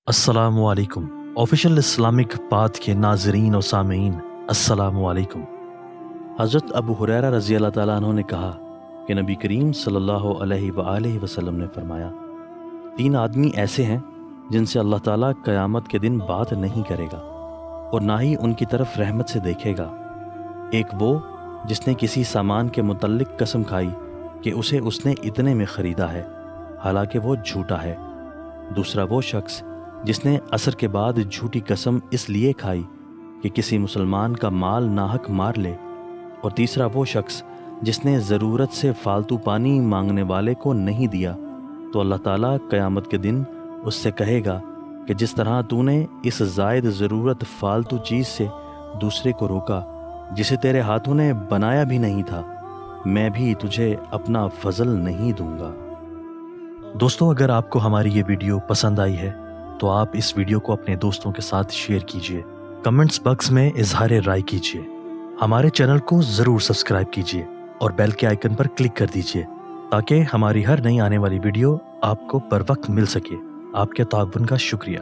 अस्सलामु अलैकुम। Official Islamic path के नाजरीन और सामीन, अस्सलामु अलैकुम। हज़रत अबू हुरैरा रज़ी अल्लाह ताला अन्हु ने कहा कि नबी करीम सल्लल्लाहु अलैहि वसल्लम ने फरमाया, 3 आदमी ऐसे हैं जिनसे अल्लाह ताला क़यामत के दिन बात नहीं करेगा और ना ही उनकी तरफ रहमत से देखेगा। एक वो जिसने किसी सामान के मुतल्लिक कसम खाई कि उसे उसने इतने में ख़रीदा है, हालांकि वो झूठा है। दूसरा वो शख्स जिसने असर के बाद झूठी कसम इसलिए खाई कि किसी मुसलमान का माल नाहक मार ले। और तीसरा वो शख्स जिसने ज़रूरत से फालतू पानी मांगने वाले को नहीं दिया, तो अल्लाह ताला क़यामत के दिन उससे कहेगा कि जिस तरह तूने इस ज़ायद ज़रूरत फालतू चीज़ से दूसरे को रोका जिसे तेरे हाथों ने बनाया भी नहीं था, मैं भी तुझे अपना फजल नहीं दूंगा। दोस्तों, अगर आपको हमारी ये वीडियो पसंद आई है तो आप इस वीडियो को अपने दोस्तों के साथ शेयर कीजिए, कमेंट्स बॉक्स में इजहार राय कीजिए, हमारे चैनल को ज़रूर सब्सक्राइब कीजिए और बेल के आइकन पर क्लिक कर दीजिए ताकि हमारी हर नई आने वाली वीडियो आपको बर वक्त मिल सके। आपके ताउन का शुक्रिया।